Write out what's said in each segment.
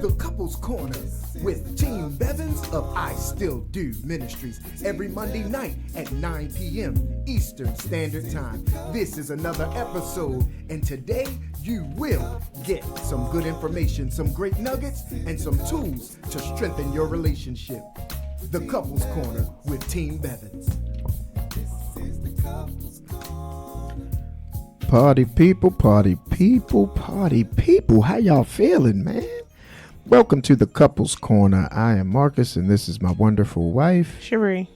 the Couples Corner with Team Bevins of I Still Do Ministries every Monday night at 9 p.m. Eastern Standard Time. This is another episode, and today you will get some good information, some great nuggets, and some tools to strengthen your relationship. The Couples Corner with Team Bevins. Party people, party people, party people. How y'all feeling, man? Welcome to the Couples Corner. I am Marcus, and this is my wonderful wife, Cherie.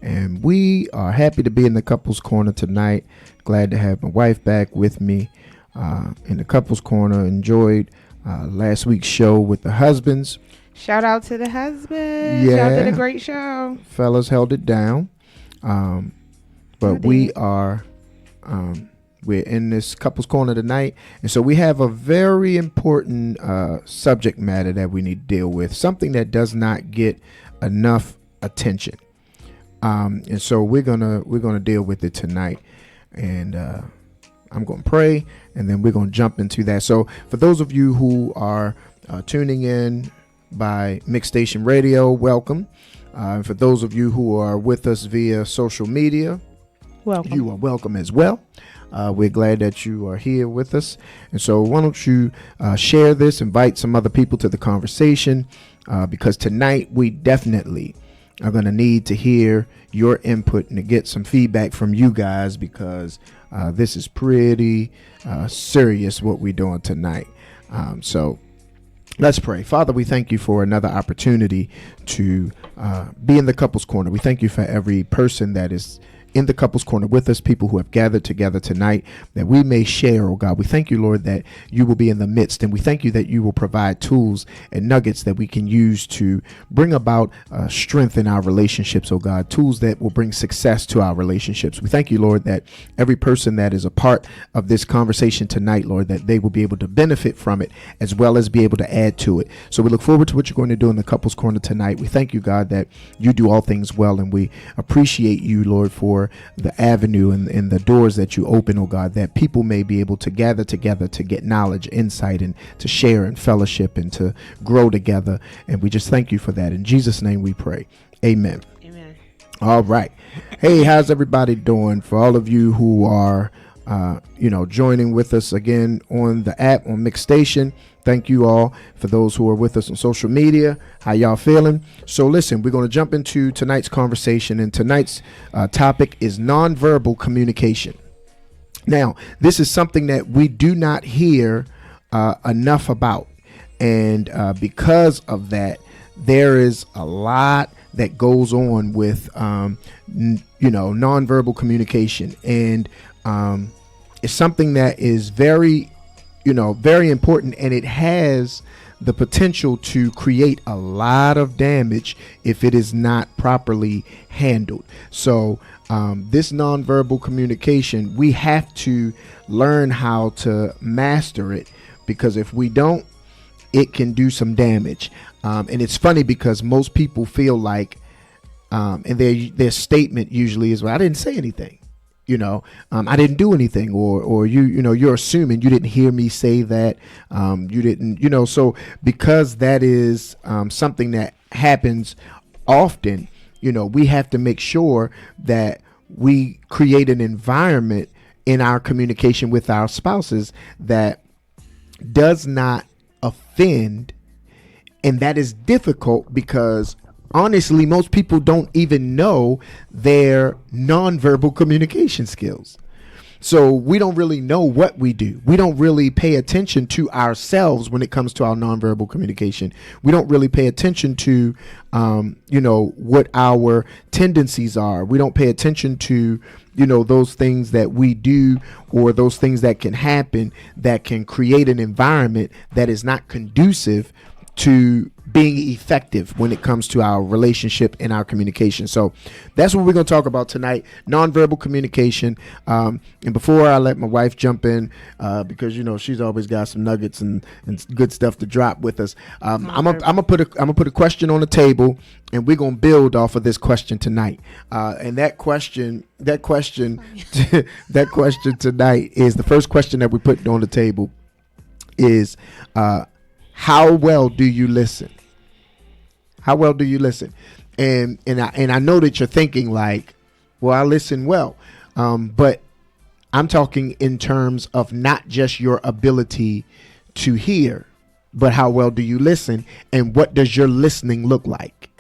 And we are happy to be in the Couples Corner tonight. Glad to have my wife back with me in the Couples Corner. Enjoyed last week's show with the husbands. Shout out to the husbands. Yeah. Y'all did a great show. Fellas held it down. But we are... we're in this Couples Corner tonight, and so we have a very important subject matter that we need to deal with, something that does not get enough attention, and so we're gonna deal with it tonight. And I'm gonna pray, and then we're gonna jump into that. So for those of you who are tuning in by Mix Station Radio, welcome. For those of you who are with us via social media, welcome. You are welcome as well. We're glad that you are here with us. And so why don't you share this, invite some other people to the conversation, because tonight we definitely are going to need to hear your input and to get some feedback from you guys, because this is pretty serious what we're doing tonight. So let's pray. Father, we thank you for another opportunity to be in the Couples Corner. We thank you for every person that is in the Couples Corner with us, people who have gathered together tonight, that we may share, oh God. We thank you, Lord, that you will be in the midst, and we thank you that you will provide tools and nuggets that we can use to bring about strength in our relationships, oh God, tools that will bring success to our relationships. We thank you, Lord, that every person that is a part of this conversation tonight, Lord, that they will be able to benefit from it as well as be able to add to it. So we look forward to what you're going to do in the Couples Corner tonight. We thank you, God, that you do all things well, and we appreciate you, Lord, for the avenue and the doors that you open, oh God, that people may be able to gather together to get knowledge, insight, and to share and fellowship and to grow together. And we just thank you for that. In Jesus' name we pray. Amen. Amen. All right. Hey, how's everybody doing? For all of you who are joining with us again on the app, on Mix Station, thank you all. For those who are with us on social media, how y'all feeling? So listen, we're going to jump into tonight's conversation, and tonight's topic is nonverbal communication. Now, this is something that we do not hear enough about, and because of that, there is a lot that goes on with nonverbal communication, and it's something that is very important, and it has the potential to create a lot of damage if it is not properly handled. So this nonverbal communication, we have to learn how to master it, because if we don't, it can do some damage. And it's funny because most people feel like, and their statement usually is, well, I didn't say anything. I didn't do anything, or you're assuming you didn't hear me say that, you didn't, so because that is something that happens often, we have to make sure that we create an environment in our communication with our spouses that does not offend. And that is difficult because honestly, most people don't even know their nonverbal communication skills. So we don't really know what we do. We don't really pay attention to ourselves when it comes to our nonverbal communication. We don't really pay attention to, what our tendencies are. We don't pay attention to, those things that we do, or those things that can happen that can create an environment that is not conducive to being effective when it comes to our relationship and our communication. So that's what we're going to talk about tonight, nonverbal communication. And before I let my wife jump in, because she's always got some nuggets and good stuff to drop with us, I'm gonna put a question on the table, and we're gonna build off of this question tonight. And that question that question tonight is the first question that we put on the table is how well do you listen? How well do you listen? And I know that you're thinking like, well, I listen well, but I'm talking in terms of not just your ability to hear, but how well do you listen, and what does your listening look like?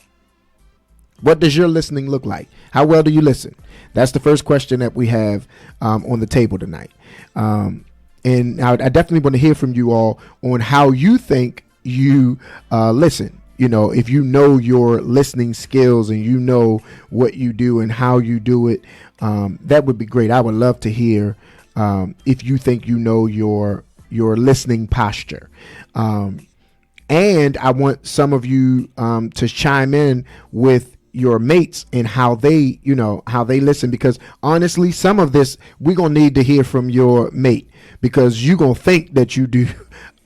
What does your listening look like? How well do you listen? That's the first question that we have on the table tonight. And I definitely want to hear from you all on how you think you listen. You know, if you know your listening skills and you know what you do and how you do it, that would be great. I would love to hear if you think you know your listening posture. And I want some of you to chime in with your mates and how they listen, because honestly, some of this we're gonna need to hear from your mate, because you gonna think that you do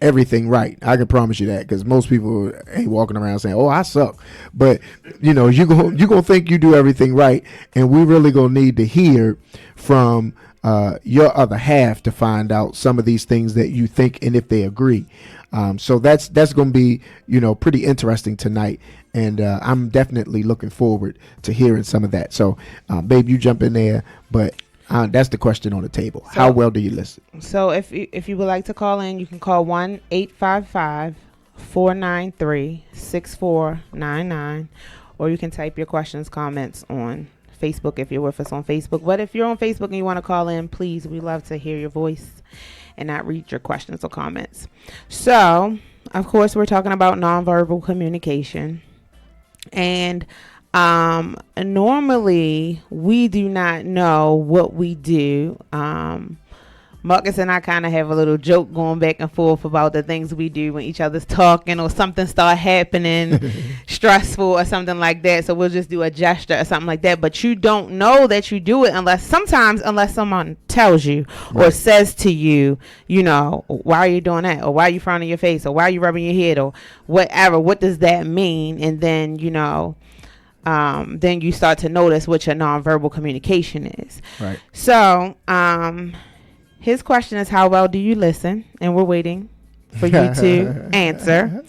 everything right. I can promise you that, because most people ain't walking around saying, "Oh, I suck," but you gonna think you do everything right, and we really gonna need to hear from your other half to find out some of these things that you think and if they agree. So that's going to be, pretty interesting tonight. And I'm definitely looking forward to hearing some of that. So, babe, you jump in there. But that's the question on the table. So, how well do you listen? So if you would like to call in, you can call 1-855-493-6499. Or you can type your questions, comments on Facebook if you're with us on Facebook. But if you're on Facebook and you want to call in, please, we love to hear your voice and not read your questions or comments. So, of course, we're talking about nonverbal communication. And normally we do not know what we do. Marcus and I kind of have a little joke going back and forth about the things we do when each other's talking or something start happening stressful or something like that. So we'll just do a gesture or something like that. But you don't know that you do it unless someone tells you or says to you, why are you doing that? Or why are you frowning your face? Or why are you rubbing your head? Or whatever. What does that mean? And then, then you start to notice what your nonverbal communication is. Right. So, his question is, how well do you listen? And we're waiting for you to answer.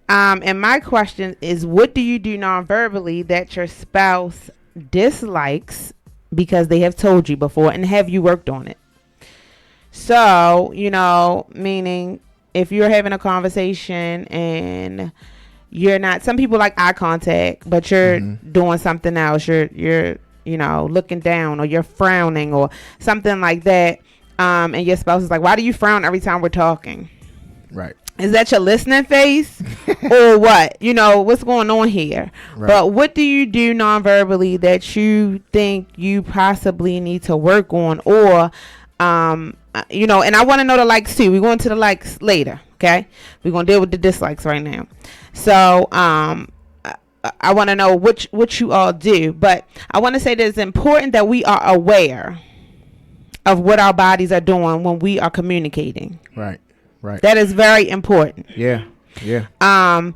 And my question is, what do you do nonverbally that your spouse dislikes because they have told you before, and have you worked on it? So, meaning if you're having a conversation and you're not, some people like eye contact, but you're doing something else. You're looking down, or you're frowning or something like that. And your spouse is like, why do you frown every time we're talking? Right. Is that your listening face or what? What's going on here? Right. But what do you do nonverbally that you think you possibly need to work on? Or, and I want to know the likes too. We're going to the likes later. Okay. We're going to deal with the dislikes right now. So, I want to know what you all do, but I want to say that it's important that we are aware of what our bodies are doing when we are communicating. Right. That is very important. Yeah. And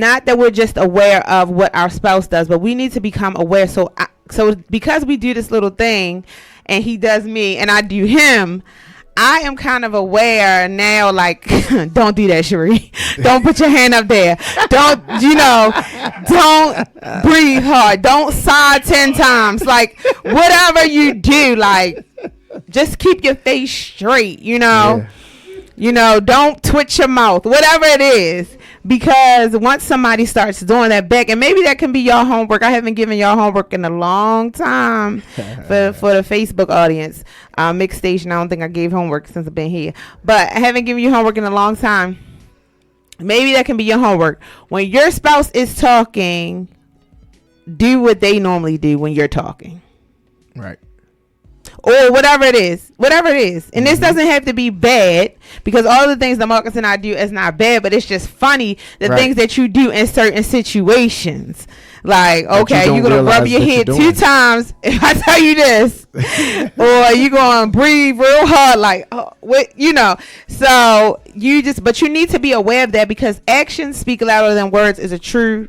not that we're just aware of what our spouse does, but we need to become aware. So because we do this little thing, and he does me and I do him, I am kind of aware now, like, don't do that, Cherie. Don't put your hand up there. Don't breathe hard. Don't sigh 10 times. Like, whatever you do, like, just keep your face straight, Yeah. Don't twitch your mouth, whatever it is, because once somebody starts doing that back, and maybe that can be your homework. I haven't given y'all homework in a long time for the Facebook audience. Mixed Station, I don't think I gave homework since I've been here, but I haven't given you homework in a long time. Maybe that can be your homework. When your spouse is talking, do what they normally do when you're talking. Right. Or whatever it is. And this doesn't have to be bad, because all the things that Marcus and I do is not bad, but it's just funny, the things that you do in certain situations. Like, okay, you're going to rub your head 2 times if I tell you this. Or you're going to breathe real hard, like, So but you need to be aware of that, because actions speak louder than words is a true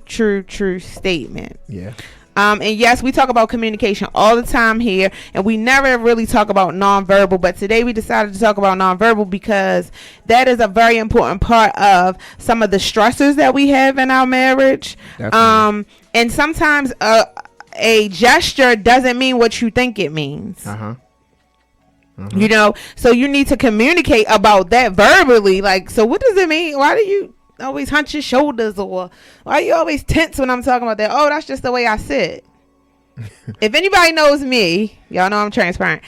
statement. Yeah. And yes, we talk about communication all the time here, and we never really talk about nonverbal, but today we decided to talk about nonverbal because that is a very important part of some of the stressors that we have in our marriage. And sometimes a gesture doesn't mean what you think it means. You know, so you need to communicate about that verbally. Like, so what does it mean? Why do you always hunch your shoulders, or why are you always tense when I'm talking about that? Oh, that's just the way I sit. If anybody knows me, y'all know I'm transparent.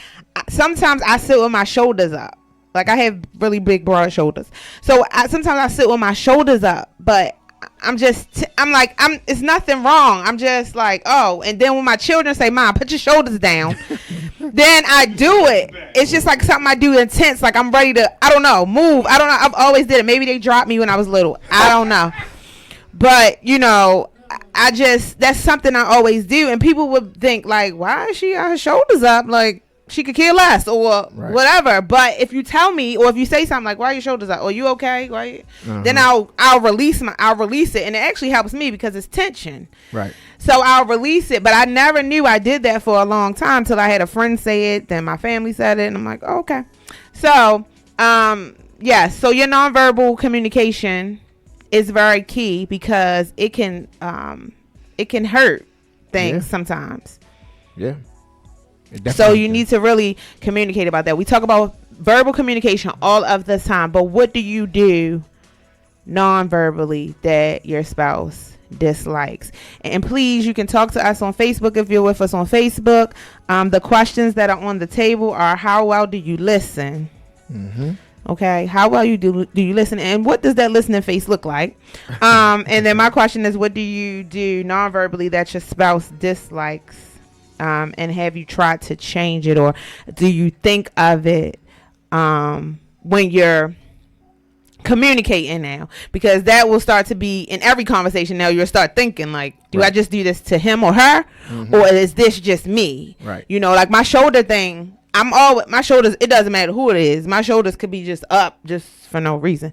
Sometimes I sit with my shoulders up. Like, I have really big, broad shoulders. So sometimes I sit with my shoulders up, but it's nothing wrong. I'm just like, oh, and then when my children say, Mom, put your shoulders down, then I do it. It's just like something I do intense. Like, I'm ready to, I don't know, move. I don't know. I've always did it. Maybe they dropped me when I was little. I don't know. But, you know, that's something I always do. And people would think, like, why is she got her shoulders up? Like, she could care less or whatever. But if you tell me, or if you say something like, why are your shoulders up? Are you okay? Right? Then I'll release it. And it actually helps me because it's tension. Right. So I'll release it. But I never knew I did that for a long time till I had a friend say it. Then my family said it. And I'm like, oh, okay. So, so your nonverbal communication is very key because it can hurt things sometimes. Yeah. So you need to really communicate about that. We talk about verbal communication all of the time, but what do you do non-verbally that your spouse dislikes? And please, you can talk to us on Facebook if you're with us on Facebook. The questions that are on the table are, how well do you listen? Okay, how well do you listen, and what does that listening face look like? And then my question is, what do you do non-verbally that your spouse dislikes? And have you tried to change it, or do you think of it when you're communicating now? Because that will start to be in every conversation now. You'll start thinking like, do I just do this to him or her, or is this just me? Right. You know, like my shoulder thing. My shoulders, it doesn't matter who it is. My shoulders could be just up just for no reason.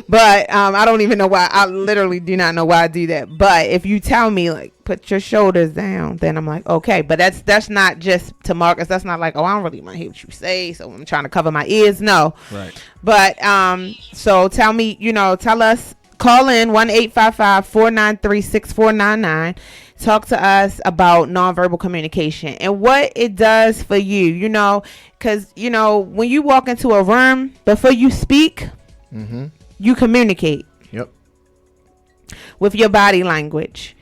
But I don't even know why. I literally do not know why I do that. But if you tell me, like, put your shoulders down, then I'm like, okay. But that's not just to Marcus. That's not like, oh, I don't really want to hear what you say, so I'm trying to cover my ears. No. Right. But so tell me, tell us, call in 1-855-493-6499. Talk to us about nonverbal communication and what it does for you, because, when you walk into a room, before you speak, you communicate. Yep. With your body language.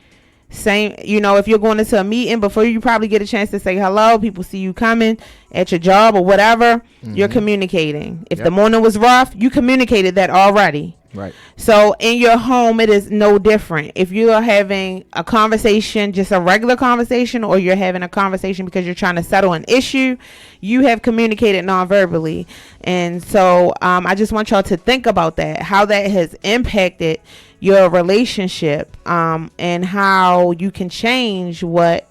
Same, if you're going into a meeting, before you probably get a chance to say hello, people see you coming at your job or whatever, you're communicating. If the morning was rough, you communicated that already. Right. So in your home, it is no different. If you are having a conversation, just a regular conversation, or you're having a conversation because you're trying to settle an issue, you have communicated non-verbally. And so I just want y'all to think about that, how that has impacted your relationship, and how you can change what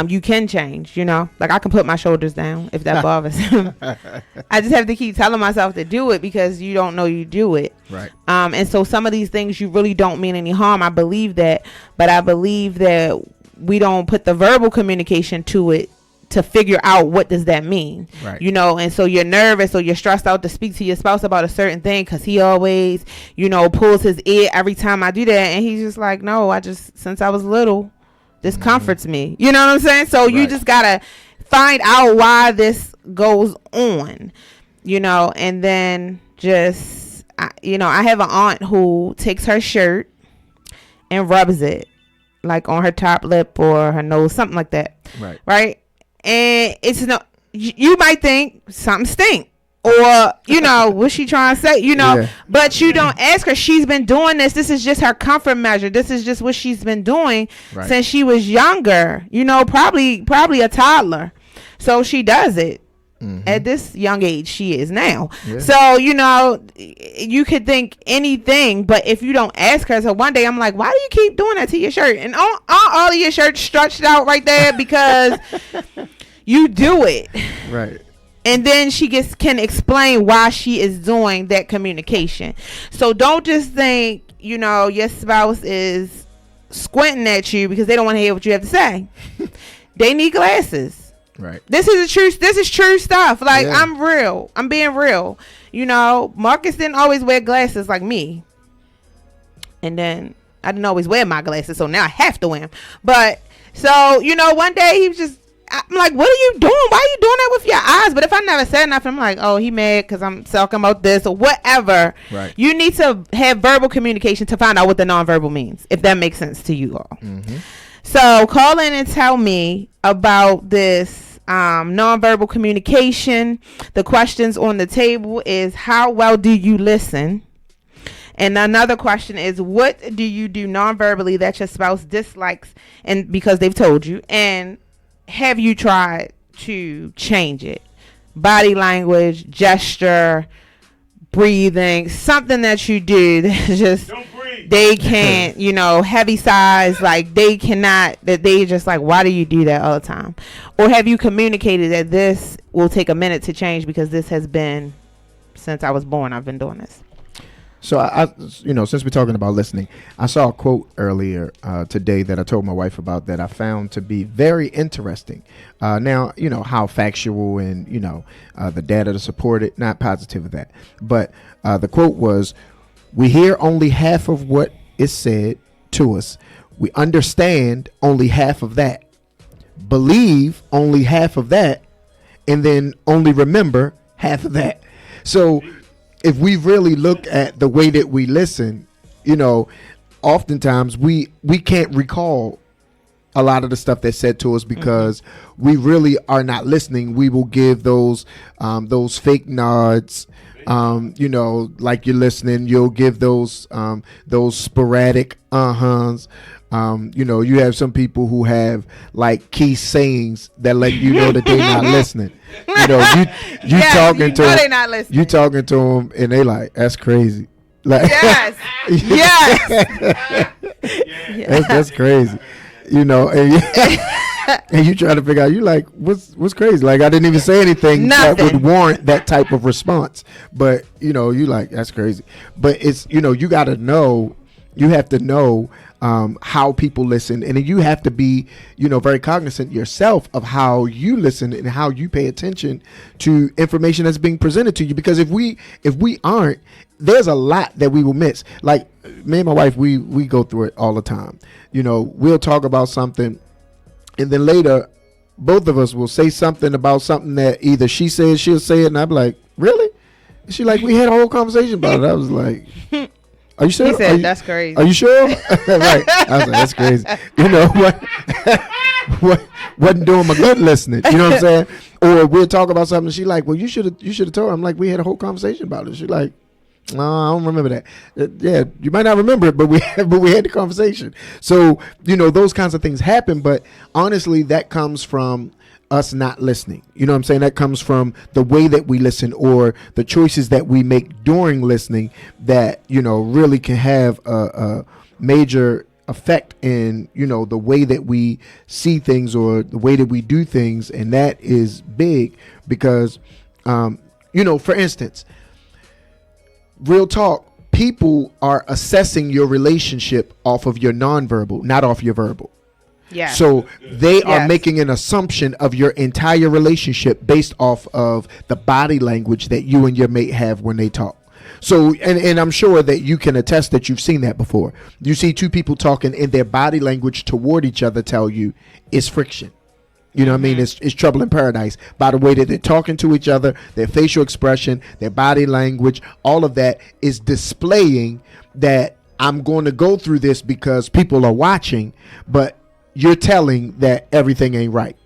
you can change, like I can put my shoulders down if that bothers him. I just have to keep telling myself to do it because you don't know you do it. Right. And so some of these things you really don't mean any harm. I believe that, but I believe that we don't put the verbal communication to it to figure out what does that mean. Right. And so you're nervous or you're stressed out to speak to your spouse about a certain thing because he always, pulls his ear every time I do that. And he's just like, no, since I was little, this comforts me. You know what I'm saying? So you just got to find out why this goes on, and then just, I have an aunt who takes her shirt and rubs it like on her top lip or her nose, something like that. Right. Right. And you might think something stink. Or, what's she trying to say, but you don't ask her. She's been doing this. This is just her comfort measure. This is just what she's been doing since she was younger, probably a toddler. So she does it at this young age she is now. Yeah. So, you could think anything, but if you don't ask her, so one day I'm like, why do you keep doing that to your shirt? And all of your shirts stretched out right there because you do it. Right. And then she can explain why she is doing that communication. So don't just think, your spouse is squinting at you because they don't want to hear what you have to say. They need glasses. Right. This is true stuff. Like, I'm real. I'm being real. You know, Marcus didn't always wear glasses like me. And then I didn't always wear my glasses, so now I have to wear them. But so, you know, one day he was just, I'm like, what are you doing? Why are you doing that with your eyes? But if I never said nothing, I'm like, oh, he mad because I'm talking about this or whatever. Right. You need to have verbal communication to find out what the nonverbal means, if that makes sense to you all. Mm-hmm. So call in and tell me about this nonverbal communication. The questions on the table is, how well do you listen? And another question is, what do you do nonverbally that your spouse dislikes and because they've told you? And have you tried to change it? Body language, gesture, breathing, something that you do that just they can't, you know, heavy sighs, like they cannot, that they just like, why do you do that all the time? Or have you communicated that this will take a minute to change because this has been, since I was born, I've been doing this? So I you know, since we're talking about listening, I saw a quote earlier today that I told my wife about that I found to be very interesting. Now, you know, how factual and, you know, the data to support it, not positive of that. But the quote was, we hear only half of what is said to us. We understand only half of that, believe only half of that, and then only remember half of that. So if we really look at the way that we listen, you know, oftentimes we can't recall a lot of the stuff that's said to us because we really are not listening. We will give those fake nods, you know, like you're listening. You'll give those sporadic uh-huhs. You know, you have some people who have like key sayings that let you know that they're not listening. You know, you talking to them, they not listening. You talking to them, and they like, that's crazy. Like, yes, yes, that's crazy. You know, and you try to figure out, you like, what's crazy? Like, I didn't even say anything that would warrant that type of response. But, you know, you like, that's crazy. But it's, you know, you got to know, you have to know how people listen. And then you have to be, you know, very cognizant yourself of how you listen and how you pay attention to information that's being presented to you. Because if we aren't, there's a lot that we will miss. Like me and my wife, we go through it all the time. You know, we'll talk about something, and then later, both of us will say something about something that either she says, she'll say it, and I'm like, really? And she like, we had a whole conversation about it. I was like, are you sure? He said, that's crazy. Are you sure? Right. I was like, that's crazy. You know what? Wasn't doing my good listening. You know what I'm saying? Or we'll talk about something. And she like, well, you should have told her. I'm like, we had a whole conversation about it. She like, no, I don't remember that. Yeah, you might not remember it, but we had the conversation. So, you know, those kinds of things happen. But honestly, that comes from us not listening. You know what I'm saying? That comes from the way that we listen or the choices that we make during listening that, you know, really can have a major effect in, you know, the way that we see things or the way that we do things. And that is big because, you know, for instance, real talk, people are assessing your relationship off of your nonverbal, not off your verbal. Yeah. So they are making an assumption of your entire relationship based off of the body language that you and your mate have when they talk. So, and I'm sure that you can attest that you've seen that before. You see two people talking and their body language toward each other tell you it's friction. You know what I mean? It's trouble in paradise by the way that they're talking to each other, their facial expression, their body language, all of that is displaying that I'm going to go through this because people are watching, but you're telling that everything ain't right.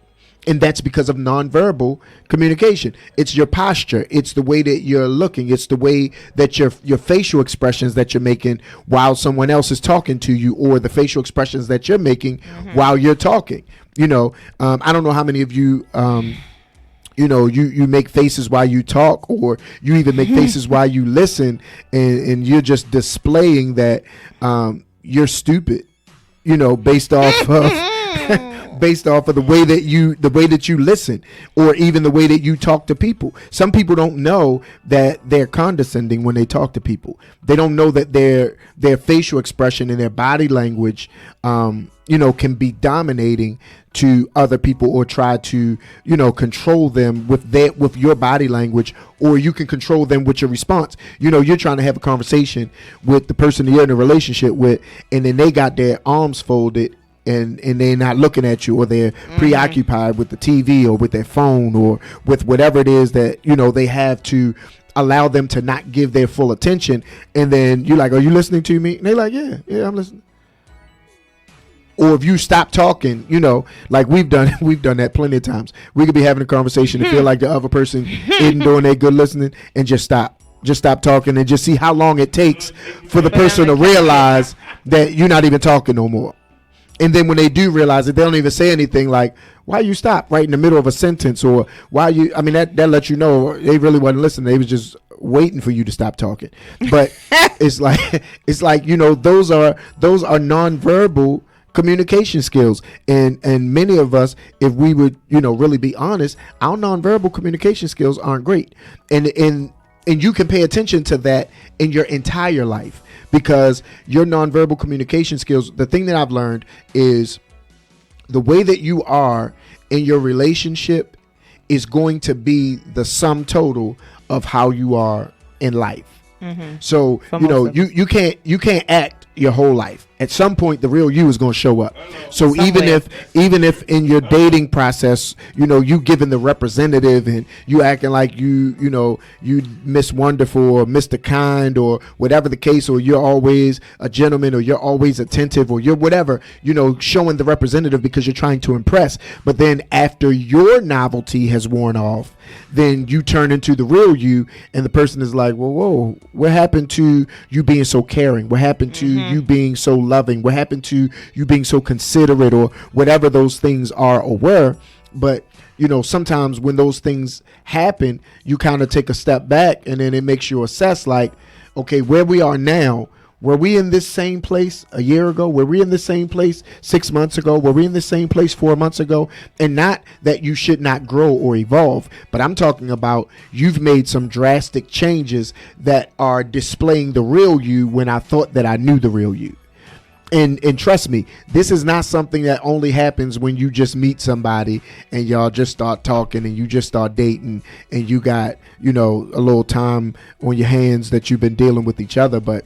And that's because of nonverbal communication. It's your posture. It's the way that you're looking. It's the way that your facial expressions that you're making while someone else is talking to you, or the facial expressions that you're making while you're talking. You know, I don't know how many of you, you know, you make faces while you talk, or you even make faces while you listen, and you're just displaying that you're stupid, you know, based off of based off of the way that you listen, or even the way that you talk to people. Some people don't know that they're condescending when they talk to people. They don't know that their facial expression and their body language can be dominating to other people, or try to control them with your body language, or you can control them with your response. You're trying to have a conversation with the person that you're in a relationship with, and then they got their arms folded and they're not looking at you, or they're preoccupied with the TV or with their phone or with whatever it is that they have to allow them to not give their full attention. And then you're like, are you listening to me? And they're like, yeah, I'm listening. Or if you stop talking, like we've done that plenty of times. We could be having a conversation and feel like the other person isn't doing their good listening, and just stop talking, and just see how long it takes for the person to realize that you're not even talking no more. And then when they do realize it, they don't even say anything like, why you stop right in the middle of a sentence, or why you, that lets you know they really wasn't listening. They was just waiting for you to stop talking. But it's like those are nonverbal communication skills, and many of us, if we would really be honest, our nonverbal communication skills aren't great, and you can pay attention to that in your entire life, because your nonverbal communication skills, the thing that I've learned is the way that you are in your relationship is going to be the sum total of how you are in life. So you can't act your whole life. At some point, the real you is going to show up. So even if in your dating process, you giving the representative and you acting like you Miss Wonderful or Mr. Kind or whatever the case, or you're always a gentleman, or you're always attentive, or you're whatever, showing the representative because you're trying to impress. But then after your novelty has worn off, then you turn into the real you, and the person is like, whoa, what happened to you being so caring? What happened to you being so loving? What happened to you being so considerate, or whatever those things are or were? But sometimes when those things happen, you kind of take a step back, and then it makes you assess, like, okay, where we are now, were we in this same place a year ago? Were we in the same place 6 months ago? Were we in the same place 4 months ago? And not that you should not grow or evolve, but I'm talking about you've made some drastic changes that are displaying the real you when I thought that I knew the real you. And trust me, this is not something that only happens when you just meet somebody and y'all just start talking and you just start dating and you got, a little time on your hands that you've been dealing with each other. But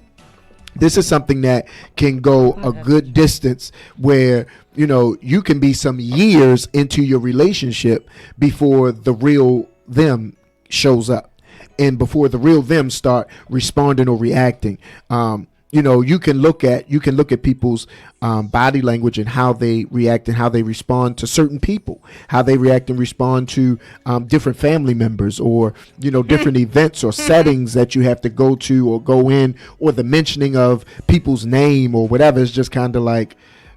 this is something that can go a good distance, where, you can be some years into your relationship before the real them shows up, and before the real them start responding or reacting. You can look at people's body language and how they react and how they respond to certain people, how they react and respond to different family members, or different events or settings that you have to go to or go in, or the mentioning of people's name or whatever. It's just kind of like,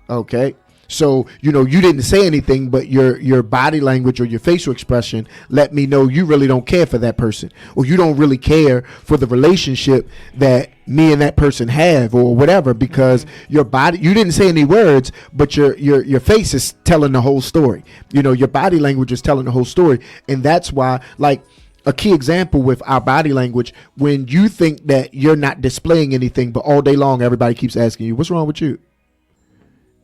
okay. So, you didn't say anything, but your body language or your facial expression let me know you really don't care for that person, or you don't really care for the relationship that me and that person have, or whatever, because your body, you didn't say any words, but your face is telling the whole story. Your body language is telling the whole story. And that's why, like, a key example with our body language, when you think that you're not displaying anything, but all day long everybody keeps asking you, what's wrong with you?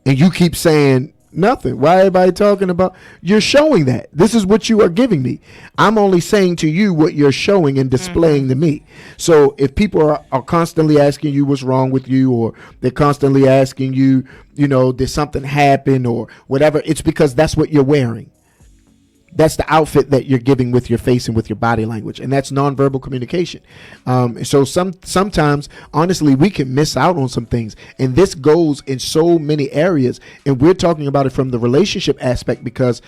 And you keep saying nothing. Why everybody talking about? You're showing that. This is what you are giving me. I'm only saying to you what you're showing and displaying to me. So if people are constantly asking you what's wrong with you, or they're constantly asking you, did something happen or whatever, it's because that's what you're wearing. That's the outfit that you're giving with your face and with your body language, and that's nonverbal communication. So sometimes, honestly, we can miss out on some things, and this goes in so many areas. And we're talking about it from the relationship aspect because,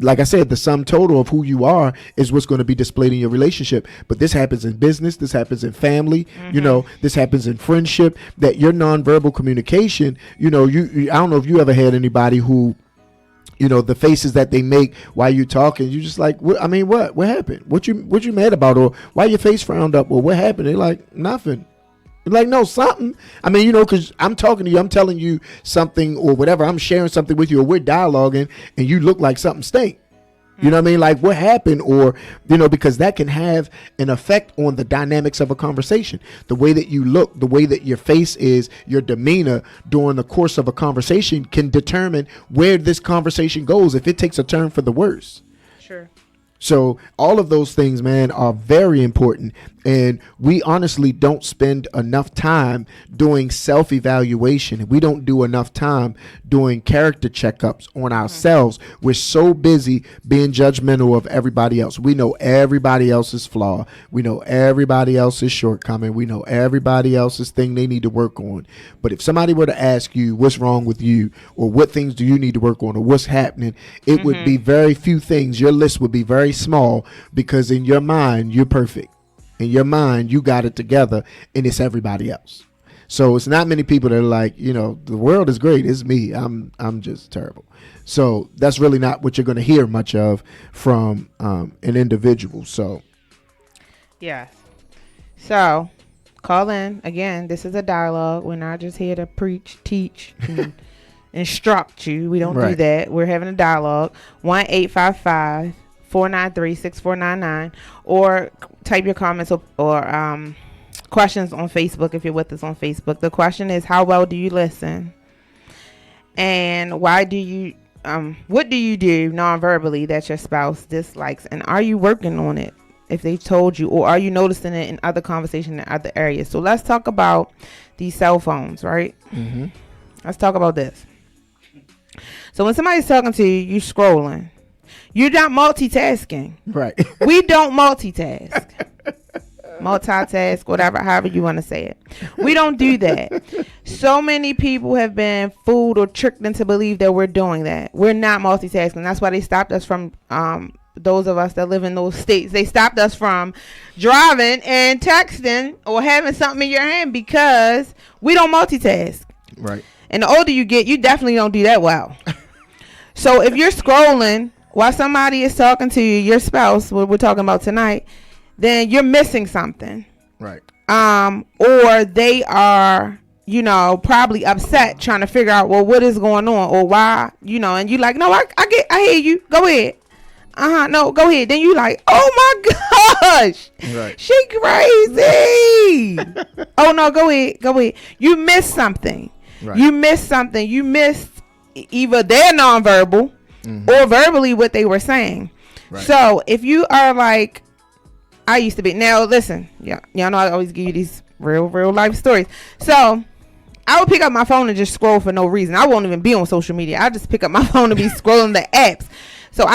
like I said, the sum total of who you are is what's going to be displayed in your relationship. But this happens in business, this happens in family, this happens in friendship. That your nonverbal communication, I don't know if you ever had anybody who, the faces that they make while you talking, you just like, what happened? What you mad about? Or why your face frowned up? Or what happened? They're like, nothing. Like, no, something. I mean, because I'm talking to you, I'm telling you something or whatever. I'm sharing something with you, or we're dialoguing, and you look like something stink. You know what I mean? Like, what happened? Or, because that can have an effect on the dynamics of a conversation. The way that you look, the way that your face is, your demeanor during the course of a conversation can determine where this conversation goes if it takes a turn for the worse. Sure. So all of those things, man, are very important. And we honestly don't spend enough time doing self-evaluation. We don't do enough time doing character checkups on ourselves. We're so busy being judgmental of everybody else. We know everybody else's flaw. We know everybody else's shortcoming. We know everybody else's thing they need to work on. But if somebody were to ask you what's wrong with you, or what things do you need to work on, or what's happening, it would be very few things. Your list would be very small, because in your mind, you're perfect. In your mind, you got it together, and it's everybody else. So it's not many people that are like, the world is great. It's me. I'm just terrible. So that's really not what you're going to hear much of from an individual. So. Yes. So call in. Again, this is a dialogue. We're not just here to preach, teach, and instruct you. We don't do that. We're having a dialogue. 1-855-493-6499, or type your comments or questions on Facebook if you're with us on Facebook. The question is, how well do you listen? And why do you what do you do non-verbally that your spouse dislikes, and are you working on it if they told you, or are you noticing it in other conversations in other areas? So let's talk about these cell phones, right? Let's talk about this. So when somebody's talking to you, you're scrolling. You're not multitasking. Right. We don't multitask. Multitask, whatever, however you want to say it. We don't do that. So many people have been fooled or tricked into believe that we're doing that. We're not multitasking. That's why they stopped us from, those of us that live in those states, they stopped us from driving and texting or having something in your hand, because we don't multitask. Right. And the older you get, you definitely don't do that well. So if you're scrolling while somebody is talking to you, your spouse, what we're talking about tonight, then you're missing something. Right. Or they are, probably upset trying to figure out, well, what is going on, or why, and you like, no, I hear you. Go ahead. No, go ahead. Then you like, oh my gosh, right. She crazy. Oh no, go ahead. You missed something. Right. You missed something. You missed either their nonverbal or verbally what they were saying. Right. So if you are like, I used to be. Now listen, y'all know I always give you these real life stories. So I would pick up my phone and just scroll for no reason. I won't even be on social media. I just pick up my phone and be scrolling the apps. So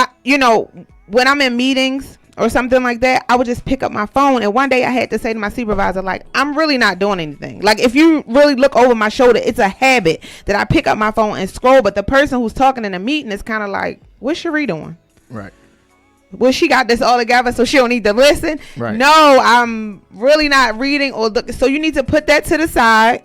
when I'm in meetings or something like that, I would just pick up my phone. And one day I had to say to my supervisor, like, I'm really not doing anything. Like, if you really look over my shoulder, it's a habit that I pick up my phone and scroll. But the person who's talking in a meeting is kind of like, what's Cherie doing? Right. Well, she got this all together, so she don't need to listen. Right. No, I'm really not reading or look. So you need to put that to the side.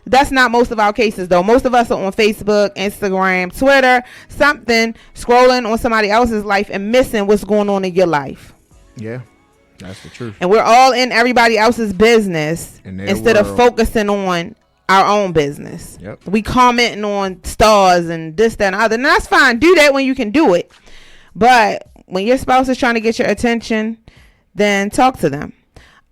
That's not most of our cases, though. Most of us are on Facebook, Instagram, Twitter, something, scrolling on somebody else's life and missing what's going on in your life. Yeah, that's the truth. And we're all in everybody else's business instead of focusing on our own business. Yep. We commenting on stars and this, that, and other. And that's fine. Do that when you can do it. But when your spouse is trying to get your attention, then talk to them,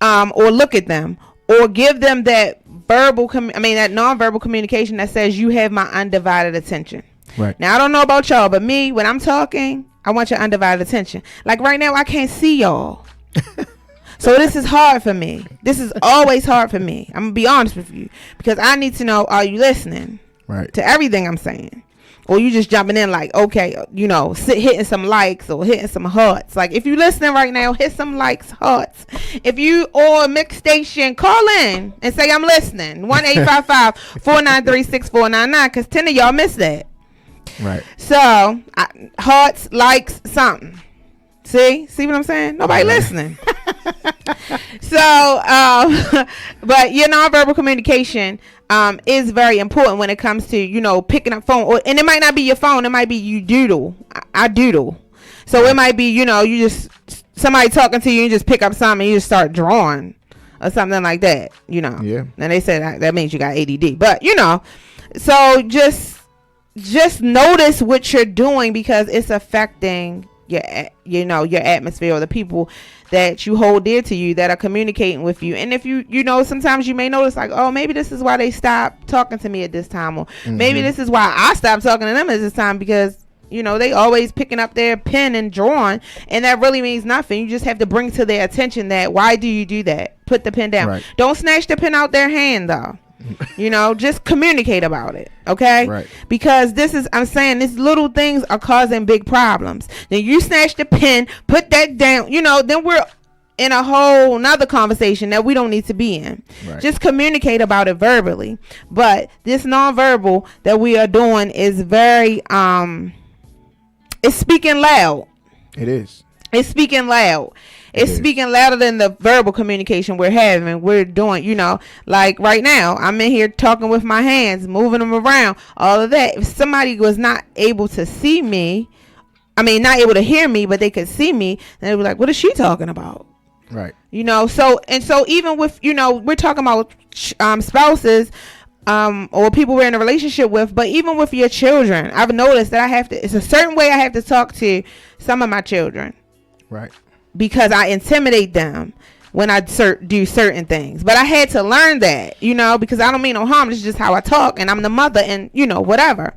or look at them, or give them that that nonverbal communication that says you have my undivided attention. Right. Now I don't know about y'all, but me, when I'm talking, I want your undivided attention. Like right now, I can't see y'all. So this is hard for me. This is always hard for me. I'm gonna be honest with you, because I need to know, are you listening? Right. To everything I'm saying? Or you just jumping in like, okay, hitting some likes or hitting some hearts. Like, if you listening right now, hit some likes, hearts. If you or a mixed station, call in and say, I'm listening. 1-855-493-6499, because 10 of y'all missed that. Right. So, hearts, likes, something. See what I'm saying? Nobody listening. So, but your nonverbal communication is very important when it comes to, picking up phone, and it might not be your phone. It might be you doodle. I doodle. So it might be, you just, somebody talking to you, you just pick up something and you just start drawing or something like that, you know. Yeah. And they said that means you got ADD, but you know, so just notice what you're doing, because it's affecting your atmosphere, or the people that you hold dear to you that are communicating with you. And if you sometimes you may notice, like, oh, maybe this is why they stopped talking to me at this time, or maybe this is why I stopped talking to them at this time, because they always picking up their pen and drawing, and that really means nothing. You just have to bring to their attention that, why do you do that? Put the pen down. Right. Don't snatch the pen out their hand, though. Just communicate about it, okay? Right. Because I'm saying these little things are causing big problems. Then you snatch the pen, put that down, then we're in a whole nother conversation that we don't need to be in. Right. Just communicate about it verbally. But this nonverbal that we are doing is very it's speaking loud. It is. It's speaking loud. It's speaking louder than the verbal communication we're having. We're doing, like right now, I'm in here talking with my hands, moving them around, all of that. If somebody was not able to see me, not able to hear me, but they could see me, then they'd be like, what is she talking about? Right. So even with, we're talking about spouses, or people we're in a relationship with, but even with your children, I've noticed that it's a certain way I have to talk to some of my children. Right. Because I intimidate them when I do certain things. But I had to learn that, because I don't mean no harm. It's just how I talk, and I'm the mother, and, whatever.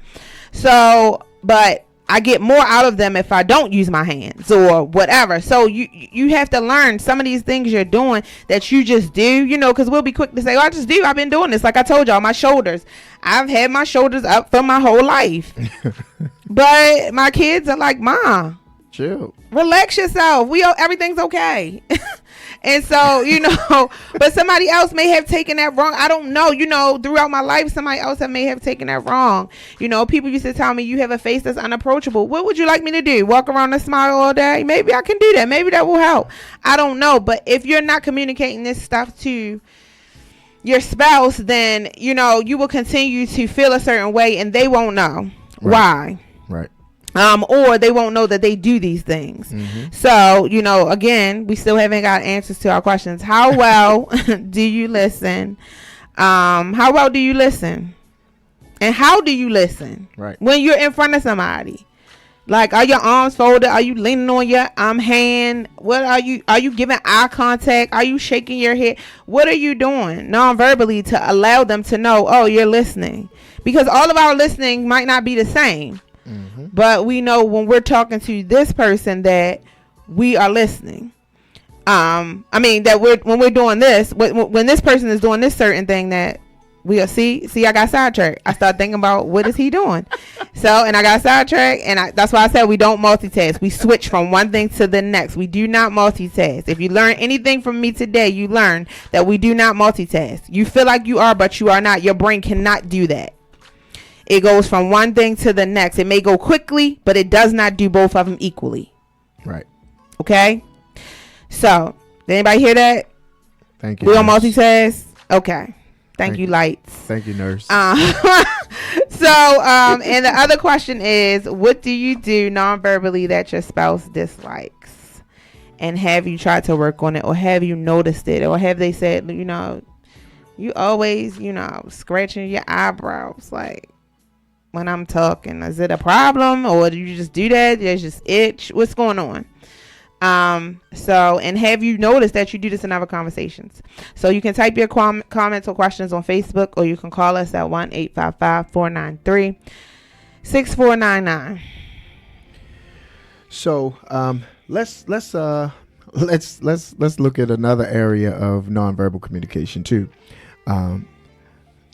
So, but I get more out of them if I don't use my hands or whatever. So you have to learn some of these things you're doing that you just do, because we'll be quick to say, oh, I've been doing this. Like I told y'all, my shoulders. I've had my shoulders up for my whole life. But my kids are like, Mom, chill, relax yourself. Everything's okay. And so, but somebody else may have taken that wrong. I don't know, throughout my life, somebody else may have taken that wrong. People used to tell me, you have a face that's unapproachable. What would you like me to do? Walk around and smile all day? Maybe I can do that. Maybe that will help. I don't know. But if you're not communicating this stuff to your spouse, then, you will continue to feel a certain way, and they won't know why. Right. Or they won't know that they do these things. So, again, we still haven't got answers to our questions. How well do you listen? How well do you listen? And how do you listen? Right. When you're in front of somebody? Like, are your arms folded? Are you leaning on your hand? What are you giving eye contact? Are you shaking your head? What are you doing non-verbally to allow them to know, oh, you're listening? Because all of our listening might not be the same. But we know when we're talking to this person that we are listening. That when we're doing this, when this person is doing this certain thing, that we'll see, I got sidetracked. I start thinking about, what is he doing? And I got sidetracked, and that's why I said we don't multitask. We switch from one thing to the next. We do not multitask. If you learn anything from me today, you learn that we do not multitask. You feel like you are, but you are not. Your brain cannot do that. It goes from one thing to the next. It may go quickly, but it does not do both of them equally. Right. Okay? So, did anybody hear that? Thank you. We don't multitask? Okay. Thank you, lights. Thank you, nurse. And the other question is, what do you do non-verbally that your spouse dislikes? And have you tried to work on it, or have you noticed it, or have they said, you always, scratching your eyebrows, like, when I'm talking, is it a problem, or do you just do that? There's just itch. What's going on? And have you noticed that you do this in other conversations? So you can type your comments or questions on Facebook, or you can call us at 1-855-493-6499. So let's look at another area of nonverbal communication too.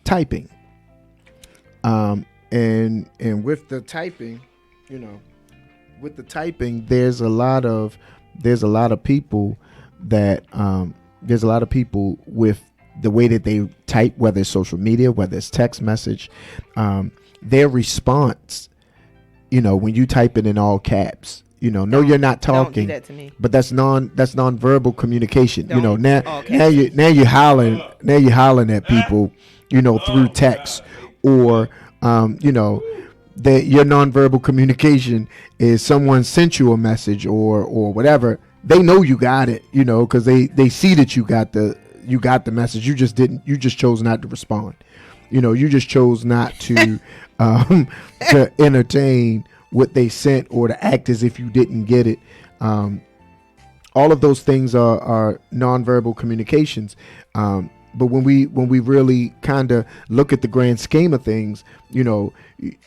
Typing. And with the typing, there's a lot of people that there's a lot of people with the way that they type, whether it's social media, whether it's text message, their response, when you type it in all caps, no, you're not talking, don't do that to me. but that's nonverbal communication. Don't. Now you're hollering at people, through text, or that your nonverbal communication is someone sent you a message or whatever. They know you got it, because they see that you got the you got the message. You just chose not to respond. You just chose not to to entertain what they sent or to act as if you didn't get it. All of those things are nonverbal communications. But when we really kind of look at the grand scheme of things,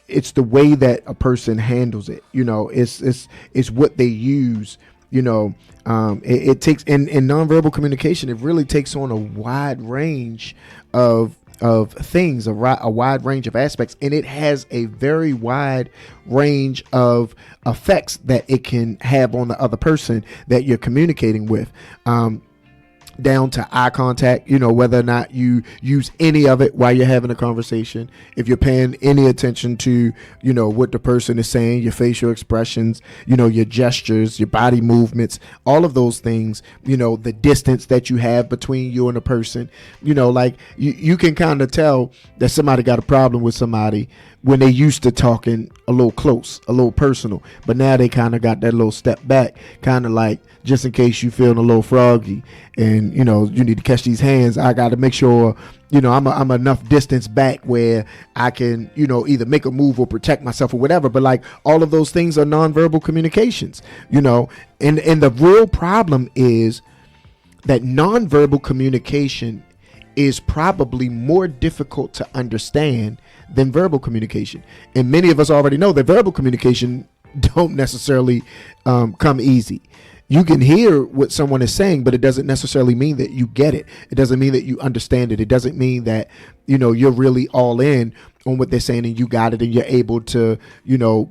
it's the way that a person handles it. It's what they use. It takes in nonverbal communication. It really takes on a wide range of things, a wide range of aspects, and it has a very wide range of effects that it can have on the other person that you're communicating with. Down to eye contact, whether or not you use any of it while you're having a conversation, if you're paying any attention to, what the person is saying, your facial expressions, your gestures, your body movements, all of those things, the distance that you have between you and a person, like you can kind of tell that somebody got a problem with somebody when they used to talking a little close, a little personal, but now they kind of got that little step back, kind of like, just in case you feeling a little froggy and, you need to catch these hands, I got to make sure, I'm enough distance back where I can, either make a move or protect myself or whatever. But like all of those things are nonverbal communications, and the real problem is that nonverbal communication is probably more difficult to understand than verbal communication. And many of us already know that verbal communication don't necessarily come easy. You can hear what someone is saying, but it doesn't necessarily mean that you get it. It doesn't mean that you understand it. It doesn't mean that, you're really all in on what they're saying and you got it and you're able to,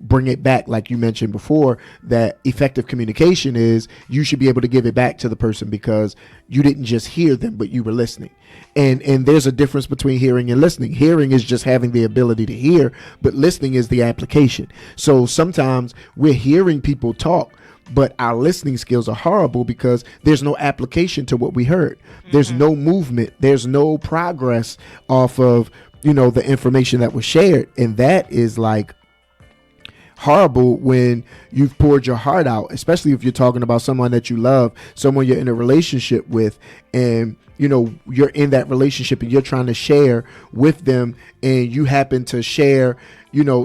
bring it back. Like you mentioned before, that effective communication is you should be able to give it back to the person because you didn't just hear them, but you were listening. And there's a difference between hearing and listening. Hearing is just having the ability to hear, but listening is the application. So sometimes we're hearing people talk, but our listening skills are horrible because there's no application to what we heard. There's no movement. There's no progress off of, the information that was shared. And that is like horrible when you've poured your heart out, especially if you're talking about someone that you love, someone you're in a relationship with, and you're in that relationship and you're trying to share with them and you happen to share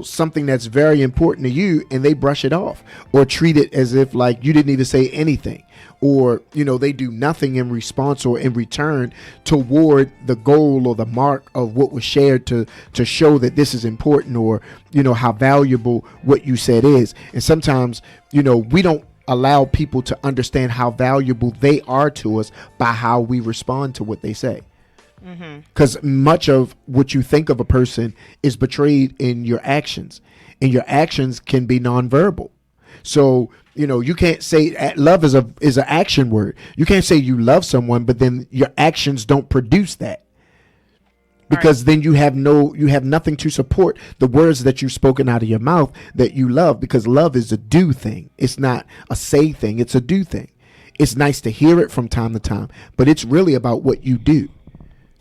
something that's very important to you and they brush it off or treat it as if like you didn't even say anything, or they do nothing in response or in return toward the goal or the mark of what was shared to show that this is important or how valuable what you said is. And sometimes we don't allow people to understand how valuable they are to us by how we respond to what they say. Because much of what you think of a person is betrayed in your actions, and your actions can be nonverbal. So you can't say love is an action word. You can't say you love someone, but then your actions don't produce that, because then you have nothing to support the words that you've spoken out of your mouth that you love, because love is a do thing. It's not a say thing. It's a do thing. It's nice to hear it from time to time, but it's really about what you do.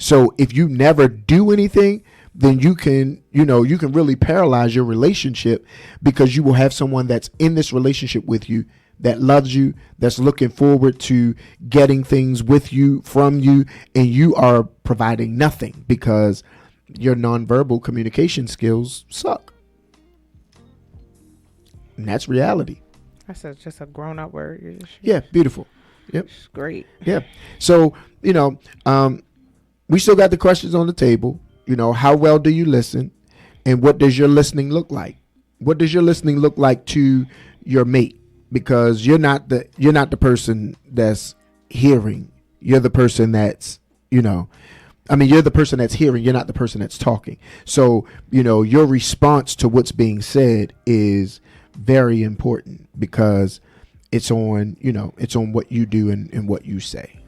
So if you never do anything, then you can really paralyze your relationship, because you will have someone that's in this relationship with you that loves you, that's looking forward to getting things with you, from you, and you are providing nothing because your nonverbal communication skills suck. And that's reality. That's just a grown-up word. Yeah, beautiful. Yep. It's great. Yeah. So, we still got the questions on the table. How well do you listen? And what does your listening look like? What does your listening look like to your mate? Because you're not the person that's hearing. You're the person that's, you're the person that's hearing. You're not the person that's talking. So, your response to what's being said is very important, because it's on what you do and what you say.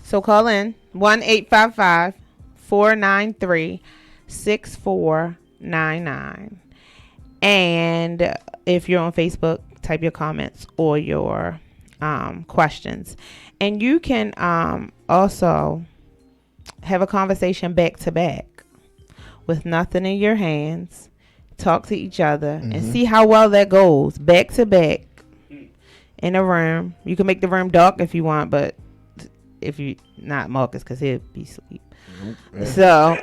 So call in 1-855-493-6499. And if you're on Facebook, type your comments or your questions. And you can also have a conversation back to back with nothing in your hands. Talk to each other and see how well that goes back to back. in a room. You can make the room dark if you want, but if you not Marcus, because he'll be asleep. So,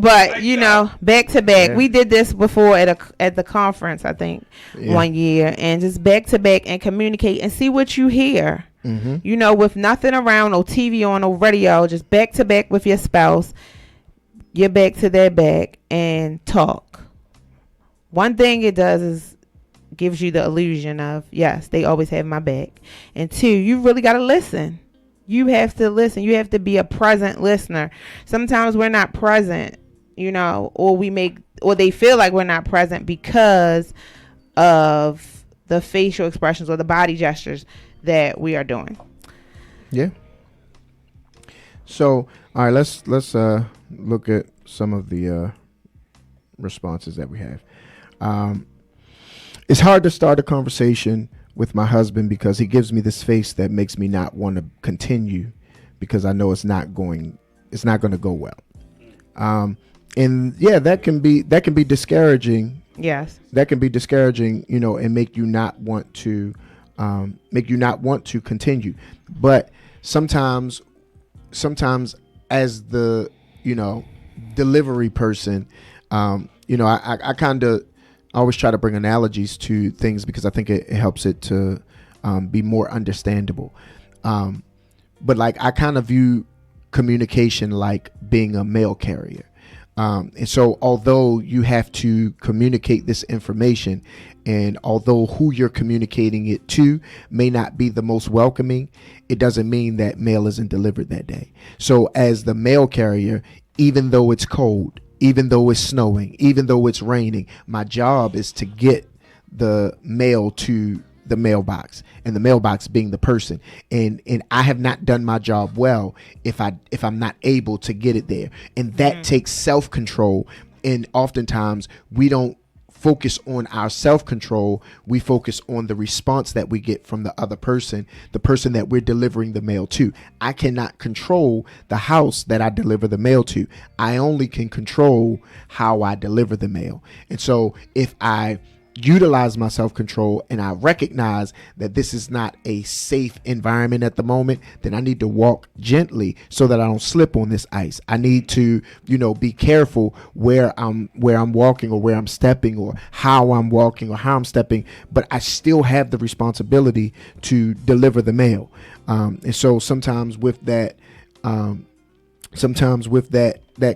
but you know, back to back. We did this before at the conference, I think, one year, and just back to back and communicate and see what you hear. You know, with nothing around, no TV on, no radio, just back to back with your spouse. Your back to their back and talk. One thing it does is gives you the illusion of, yes, they always have my back. And two, you really got to listen. You have to listen. You have to be a present listener. Sometimes we're not present, you know, or they feel like we're not present because of the facial expressions or the body gestures that we are doing. Yeah. So, all right, let's look at some of the responses that we have. It's hard to start a conversation with my husband because he gives me this face that makes me not want to continue because I know it's not going to go well. And yeah, that can be discouraging. Yes. That can be discouraging, you know, and make you not want to continue. But sometimes as the, you know, delivery person, you know, I kind of always try to bring analogies to things because I think it helps it to be more understandable. But like I kind of view communication like being a mail carrier. And so although you have to communicate this information, and although who you're communicating it to may not be the most welcoming, it doesn't mean that mail isn't delivered that day. So as the mail carrier, even though it's cold, even though it's snowing, even though it's raining, my job is to get the mail to the mailbox, and the mailbox being the person. And I have not done my job well if I'm not able to get it there. And that takes self-control. And oftentimes we don't focus on our self-control. We focus on the response that we get from the other person, the person that we're delivering the mail to. I cannot control the house that I deliver the mail to. I only can control how I deliver the mail. And so if I utilize my self-control and I recognize that this is not a safe environment at the moment, then I need to walk gently so that I don't slip on this ice. I need to, you know, be careful where I'm walking or where I'm stepping or how I'm walking or how I'm stepping, but I still have the responsibility to deliver the mail. And so sometimes with that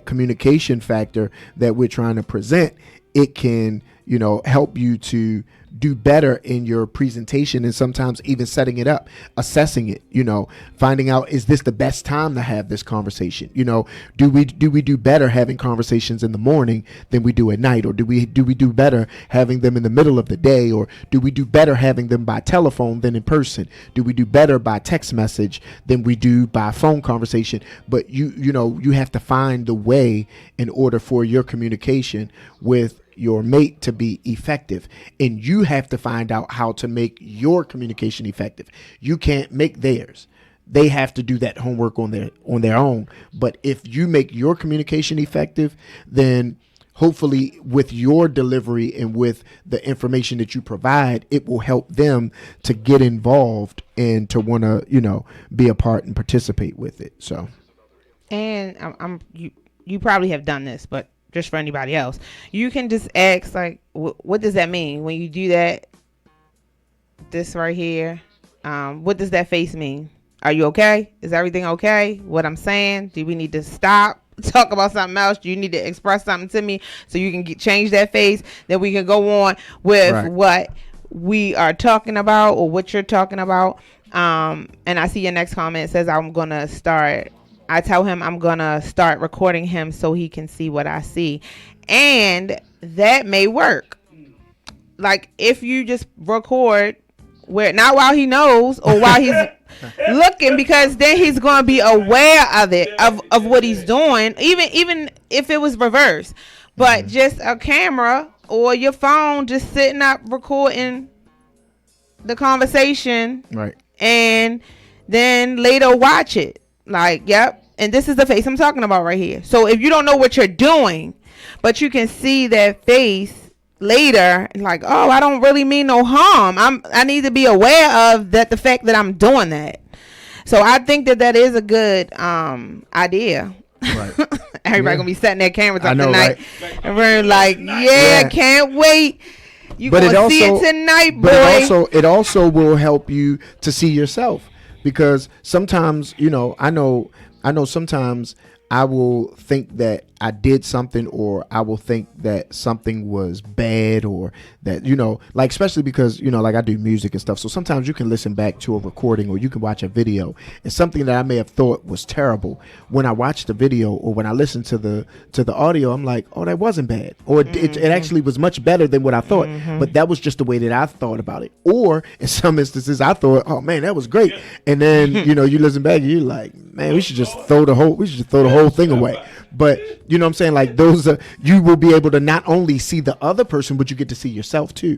communication factor that we're trying to present, it can, you know, help you to do better in your presentation, and sometimes even setting it up, assessing it, you know, finding out, is this the best time to have this conversation? You know, do we do better having conversations in the morning than we do at night? Or do we do better having them in the middle of the day? Or do we do better having them by telephone than in person? Do we do better by text message than we do by phone conversation? But you know, you have to find the way in order for your communication with your mate to be effective, and you have to find out how to make your communication effective. You can't make theirs. They have to do that homework on their own. But if you make your communication effective, then hopefully with your delivery and with the information that you provide, it will help them to get involved and to want to, you know, be a part and participate with it. So, and you probably have done this, but just for anybody else, you can just ask, like, what does that mean when you do that? This right here, what does that face mean? Are you okay? Is everything okay? What I'm saying? Do we need to stop, talk about something else? Do you need to express something to me so you can change that face? Then we can go on with what we are talking about or what you're talking about. And I see your next comment says, I tell him I'm going to start recording him so he can see what I see. And that may work. Like if you just record not while he knows or while he's looking, because then he's going to be aware of it, of what he's doing, even if it was reversed. But just a camera or your phone just sitting up recording the conversation. Right. And then later watch it. Like, yep. And this is the face I'm talking about right here. So if you don't know what you're doing, but you can see that face, later, like, oh, I don't really mean no harm. I need to be aware of that, the fact that I'm doing that. So I think that is a good idea. Right. Everybody gonna be setting their cameras up tonight, right? And we're like, can't wait. You gonna see it tonight, boy. But it also will help you to see yourself, because sometimes, I know sometimes I will think that I did something, or I will think that something was bad, or that, like, especially because, like I do music and stuff. So sometimes you can listen back to a recording, or you can watch a video, and something that I may have thought was terrible, when I watch the video or when I listen to the audio, I'm like, oh, that wasn't bad. Or it actually was much better than what I thought. But that was just the way that I thought about it. Or in some instances, I thought, oh man, that was great. And then, you listen back and you're like, man, we should just throw the whole thing away. But you know what I'm saying? Like, those are, you will be able to not only see the other person, but you get to see yourself too.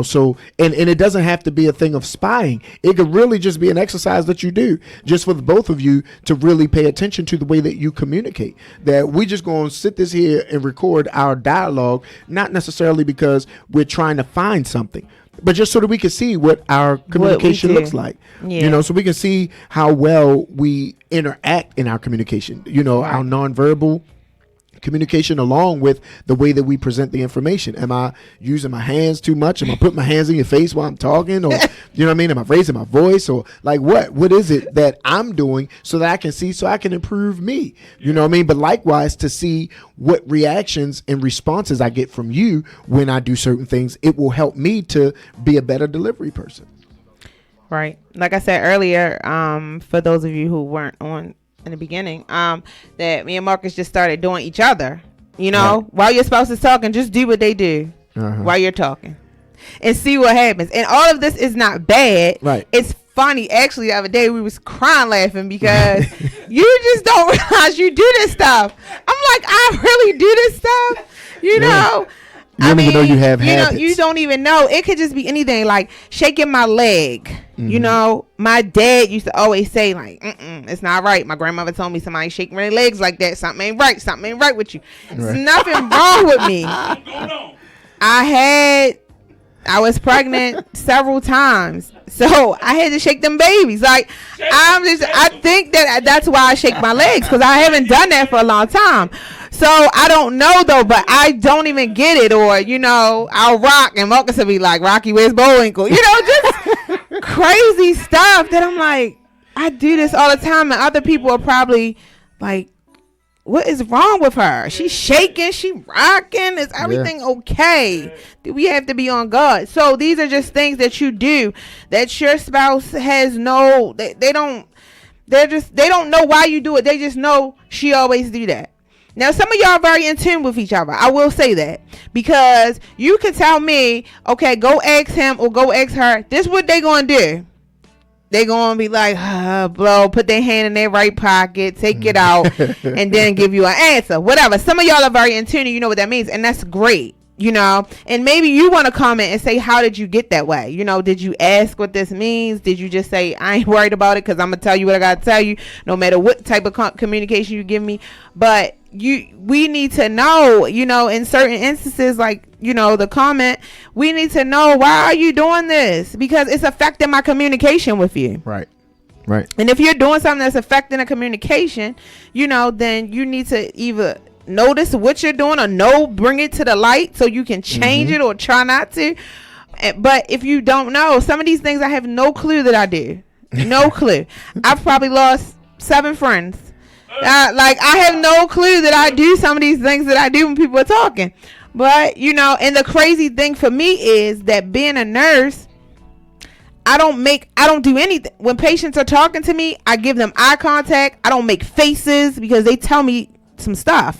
So, and it doesn't have to be a thing of spying. It could really just be an exercise that you do, just for the both of you to really pay attention to the way that you communicate. That we just going to sit this here and record our dialogue, not necessarily because we're trying to find something, but just so that we can see what our communication looks like. So we can see how well we interact in our communication, our nonverbal communication, along with the way that we present the information. Am I using my hands too much? Am I putting my hands in your face while I'm talking? Or, you know what I mean? Am I raising my voice? Or like, what is it that I'm doing so that I can see, so I can improve me? You know what I mean? But likewise, to see what reactions and responses I get from you when I do certain things, it will help me to be a better delivery person. Right. Like I said earlier, for those of you who weren't on in the beginning, that me and Marcus just started doing each other, right. While your spouse is talking, just do what they do while you're talking and see what happens. And all of this is not bad. Right. It's funny. Actually, the other day we was crying laughing because you just don't realize you do this stuff. I'm like, I really do this stuff, You don't even know you have habits. You don't even know. It could just be anything, like shaking my leg. My dad used to always say, like, it's not right. My grandmother told me, somebody shaking their legs like that, something ain't right. Something ain't right with you. There's nothing wrong with me. I was pregnant several times, so I had to shake them babies. Like, I think that's why I shake my legs, because I haven't done that for a long time. So I don't know though, but I don't even get it. Or, I'll rock and Marcus will be like, Rocky, where's Bullwinkle? Just crazy stuff that I'm like, I do this all the time. And other people are probably like, what is wrong with her? She's shaking, she rocking. Is everything okay? Do we have to be on guard? So these are just things that you do that your spouse has they don't know why you do it. They just know she always do that. Now, some of y'all are very in tune with each other. I will say that, because you can tell me, okay, go ask him or go ask her. This is what they gonna do. They gonna be like, blow, put their hand in their right pocket, take it out, and then give you an answer. Whatever. Some of y'all are very in tune, and you know what that means, and that's great. And maybe you want to comment and say, how did you get that way? Did you ask what this means? Did you just say, I ain't worried about it because I'm going to tell you what I got to tell you, no matter what type of communication you give me? But we need to know, in certain instances, like, the comment, we need to know, why are you doing this? Because it's affecting my communication with you. Right. And if you're doing something that's affecting the communication, then you need to either notice what you're doing, or bring it to the light so you can change it, or try not to. But if you don't know, some of these things I have no clue that I do. No clue. I've probably lost 7 friends. I have no clue that I do some of these things that I do when people are talking. But and the crazy thing for me is that, being a nurse, I don't do anything. When patients are talking to me, I give them eye contact. I don't make faces, because they tell me some stuff,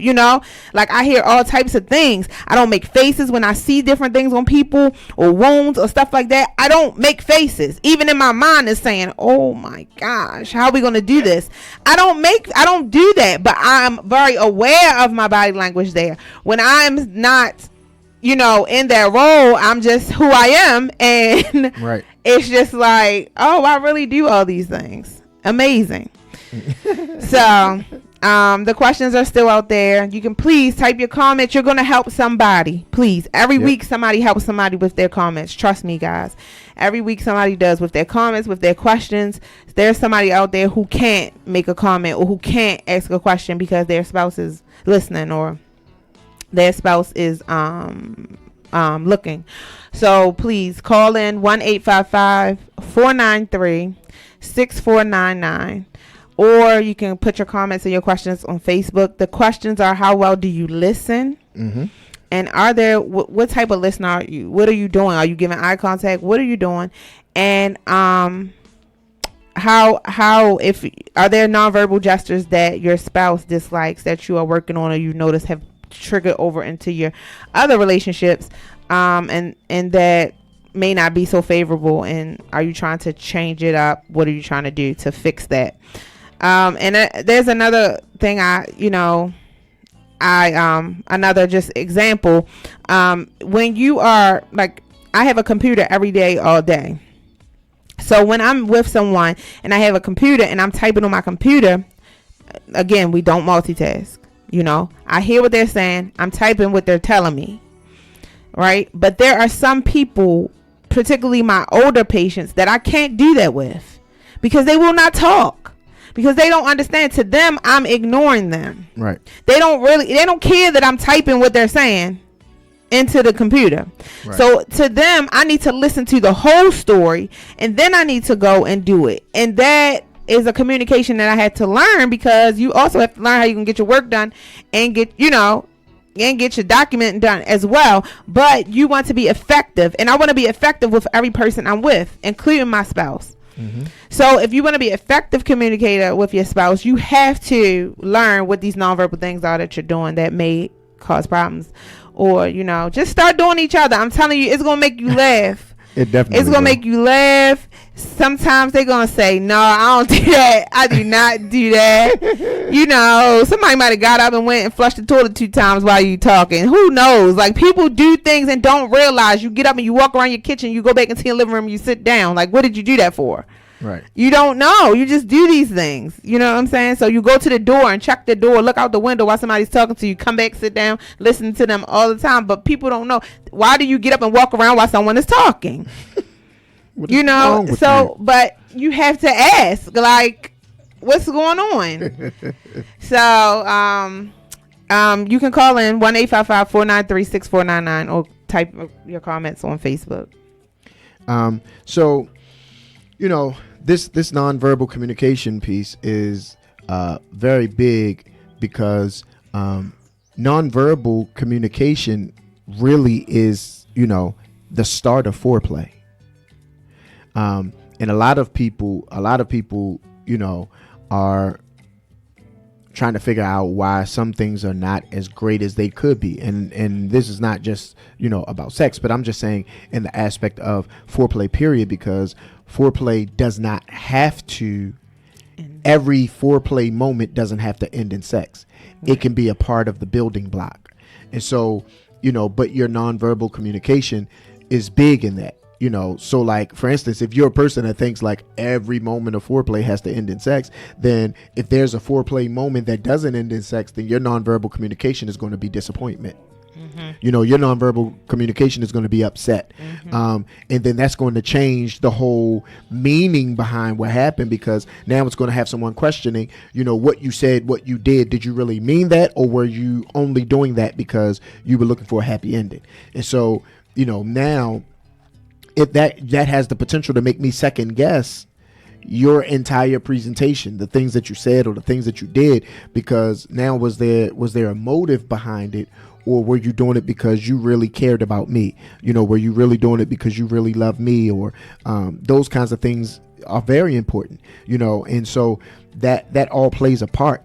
like I hear all types of things. I don't make faces when I see different things on people, or wounds or stuff like that. I don't make faces. Even in my mind is saying, oh my gosh, how are we going to do this? I don't do that, but I'm very aware of my body language there. When I'm not, in that role, I'm just who I am. And it's just like, oh, I really do all these things. Amazing. So The questions are still out there. You can please type your comments. You're going to help somebody. Please. Every week somebody helps somebody with their comments. Trust me, guys. Every week somebody does with their comments, with their questions. There's somebody out there who can't make a comment or who can't ask a question because their spouse is listening or their spouse is looking. So please call in 1-855-493-6499. Or you can put your comments and your questions on Facebook. The questions are, how well do you listen? Mm-hmm. And are there, what type of listener are you? What are you doing? Are you giving eye contact? What are you doing? And are there nonverbal gestures that your spouse dislikes that you are working on or you notice have triggered over into your other relationships, and that may not be so favorable? And are you trying to change it up? What are you trying to do to fix that? There's another thing another just example. When you are like, I have a computer every day, all day. So when I'm with someone and I have a computer and I'm typing on my computer, again, we don't multitask. I hear what they're saying. I'm typing what they're telling me. Right. But there are some people, particularly my older patients, that I can't do that with because they will not talk. Because they don't understand. To them, I'm ignoring them. Right. They don't care that I'm typing what they're saying into the computer. Right. So to them, I need to listen to the whole story and then I need to go and do it. And that is a communication that I had to learn, because you also have to learn how you can get your work done and get your document done as well. But you want to be effective, and I want to be effective with every person I'm with, including my spouse. Mm-hmm. So if you want to be an effective communicator with your spouse, you have to learn what these nonverbal things are that you're doing that may cause problems, or just start doing each other. I'm telling you, it's gonna make you laugh. It's gonna make you laugh. Sometimes they're gonna say, no, I don't do that. I do not do that. Somebody might have got up and went and flushed the toilet 2 times while you talking. Who knows? Like, people do things and don't realize. You get up and you walk around your kitchen, you go back into your living room, you sit down. Like, what did you do that for? Right. You don't know. You just do these things. You know what I'm saying? So you go to the door and check the door, look out the window while somebody's talking to you, come back, sit down, listen to them all the time. But people don't know. Why do you get up and walk around while someone is talking? But you have to ask, like, what's going on? So you can call in 1-855-493-6499 or type your comments on Facebook. So this nonverbal communication piece is very big, because nonverbal communication really is the start of foreplay. And a lot of people are trying to figure out why some things are not as great as they could be. And this is not just, about sex, but I'm just saying in the aspect of foreplay, period, because foreplay does not have to, every foreplay moment doesn't have to end in sex. It can be a part of the building block. And so, but your nonverbal communication is big in that. So like, for instance, if you're a person that thinks like every moment of foreplay has to end in sex, then if there's a foreplay moment that doesn't end in sex, then your nonverbal communication is going to be disappointment. Mm-hmm. Your nonverbal communication is going to be upset. Mm-hmm. And then that's going to change the whole meaning behind what happened, because now it's going to have someone questioning, what you said, what you did. Did you really mean that? Or were you only doing that because you were looking for a happy ending? And so, now, if that has the potential to make me second guess your entire presentation, the things that you said or the things that you did, because now was there a motive behind it, or were you doing it because you really cared about me? Were you really doing it because you really love me? Or those kinds of things are very important, and so that all plays a part.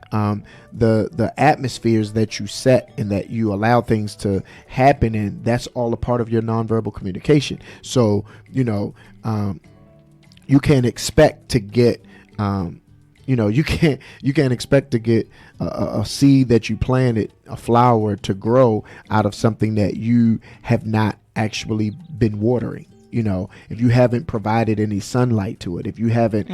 The atmospheres that you set and that you allow things to happen in, that's all a part of your nonverbal communication. So you can't expect to get you can't expect to get a seed that you planted, a flower, to grow out of something that you have not actually been watering. if you haven't provided any sunlight to it, if you haven't,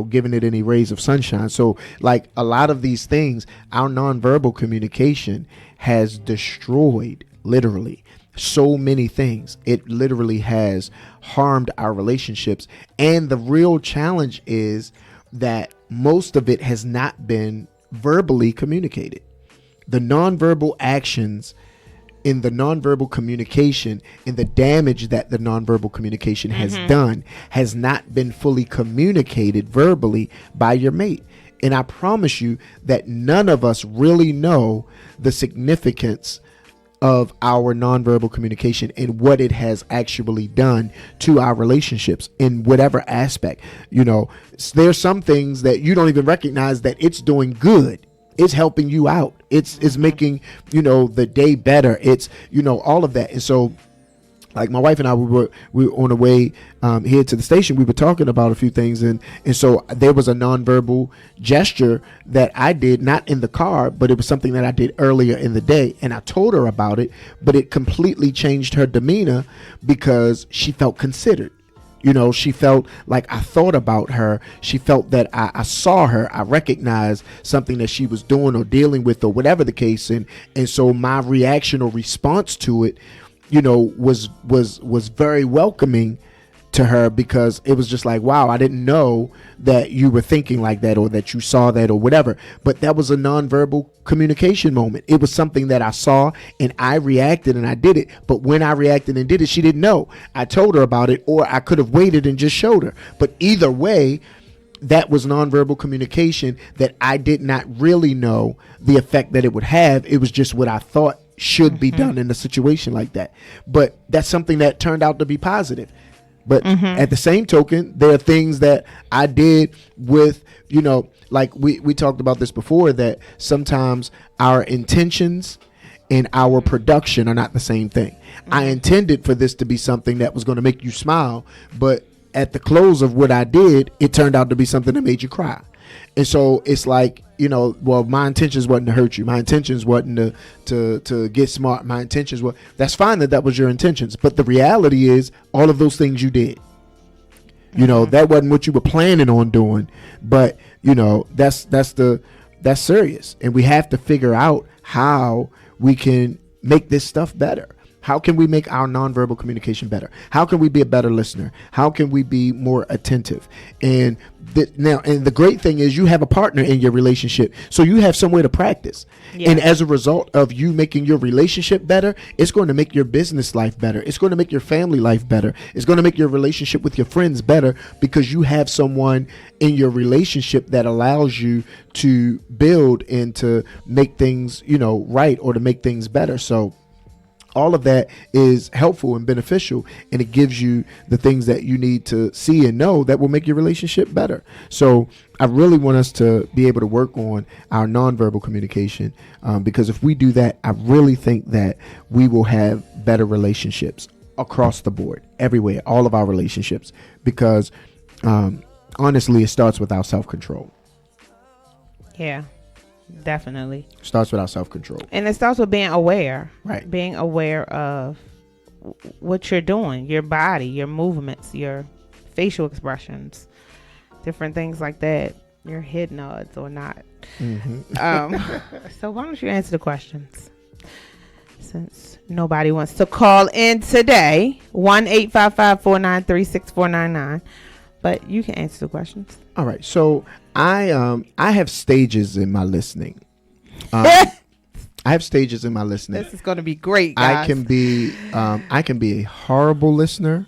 given it any rays of sunshine. So like a lot of these things, our nonverbal communication has destroyed literally so many things. It literally has harmed our relationships. And the real challenge is that most of it has not been verbally communicated. The nonverbal actions in the nonverbal communication and the damage that the nonverbal communication has done has not been fully communicated verbally by your mate. And I promise you that none of us really know the significance of our nonverbal communication and what it has actually done to our relationships in whatever aspect. There's some things that you don't even recognize that it's doing good. It's helping you out. It's making, the day better. It's, all of that. And so like my wife and I, we were on the way here to the station. We were talking about a few things. And so there was a nonverbal gesture that I did, not in the car, but it was something that I did earlier in the day. And I told her about it, but it completely changed her demeanor because she felt considered. She felt like I thought about her. She felt that I saw her. I recognized something that she was doing or dealing with or whatever the case. And so my reaction or response to it, was very welcoming to her, because it was just like, wow, I didn't know that you were thinking like that or that you saw that or whatever. But that was a nonverbal communication moment. It was something that I saw and I reacted and I did it. But when I reacted and did it, she didn't know. I told her about it, or I could have waited and just showed her. But either way, that was nonverbal communication that I did not really know the effect that it would have. It was just what I thought should be done in a situation like that. But that's something that turned out to be positive. But at the same token, there are things that I did with, like we talked about this before, that sometimes our intentions and our production are not the same thing. I intended for this to be something that was going to make you smile, but at the close of what I did, it turned out to be something that made you cry. And so it's like, well, my intentions wasn't to hurt you. My intentions wasn't to get smart. My intentions were, that's fine that was your intentions. But the reality is all of those things you did, that wasn't what you were planning on doing. But, that's serious. And we have to figure out how we can make this stuff better. How can we make our nonverbal communication better? How can we be a better listener? How can we be more attentive? And the great thing is you have a partner in your relationship, so you have somewhere to practice. Yeah. And as a result of you making your relationship better, it's going to make your business life better. It's going to make your family life better. It's going to make your relationship with your friends better, because you have someone in your relationship that allows you to build and to make things, right, or to make things better. So all of that is helpful and beneficial, and it gives you the things that you need to see and know that will make your relationship better. So I really want us to be able to work on our nonverbal communication, because if we do that, I really think that we will have better relationships across the board, everywhere, all of our relationships, because honestly, it starts with our self-control. Yeah. Definitely. Starts with our self-control. And it starts with being aware. Right. Being aware of what you're doing, your body, your movements, your facial expressions, different things like that, your head nods or not. So why don't you answer the questions? Since nobody wants to call in today, 1-855-493-6499. But you can answer the questions. All right. So I have stages in my listening. I have stages in my listening. This is going to be great, guys. I can be a horrible listener,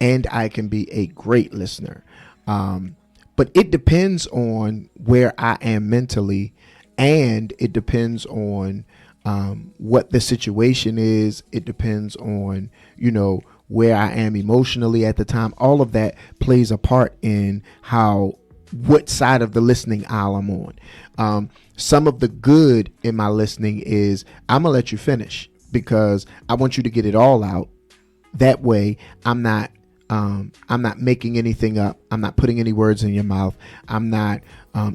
and I can be a great listener. But it depends on where I am mentally, and it depends on what the situation is. It depends on, where I am emotionally at the time. All of that plays a part in what side of the listening aisle I'm on. Some of the good in my listening is I'm gonna let you finish, because I want you to get it all out. That way I'm not making anything up. I'm not putting any words in your mouth. I'm not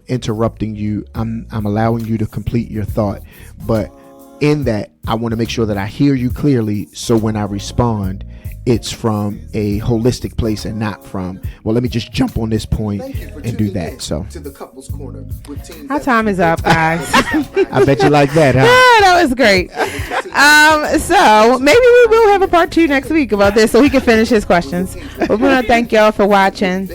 interrupting you. I'm allowing you to complete your thought. But in that, I want to make sure that I hear you clearly, so when I respond, it's from a holistic place and not from, well, let me just jump on this point and do that. So our time is up, guys. I bet you like that, huh? Yeah, that was great. So maybe we will have a part 2 next week about this so he can finish his questions. But we want to thank y'all for watching.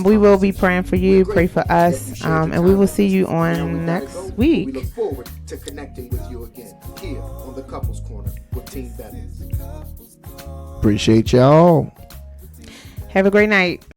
We will be praying for you, pray for us, and we will see you on next week. We look forward to connecting with you again here on the Couples Corner with Team Bevins. Appreciate y'all. Have a great night.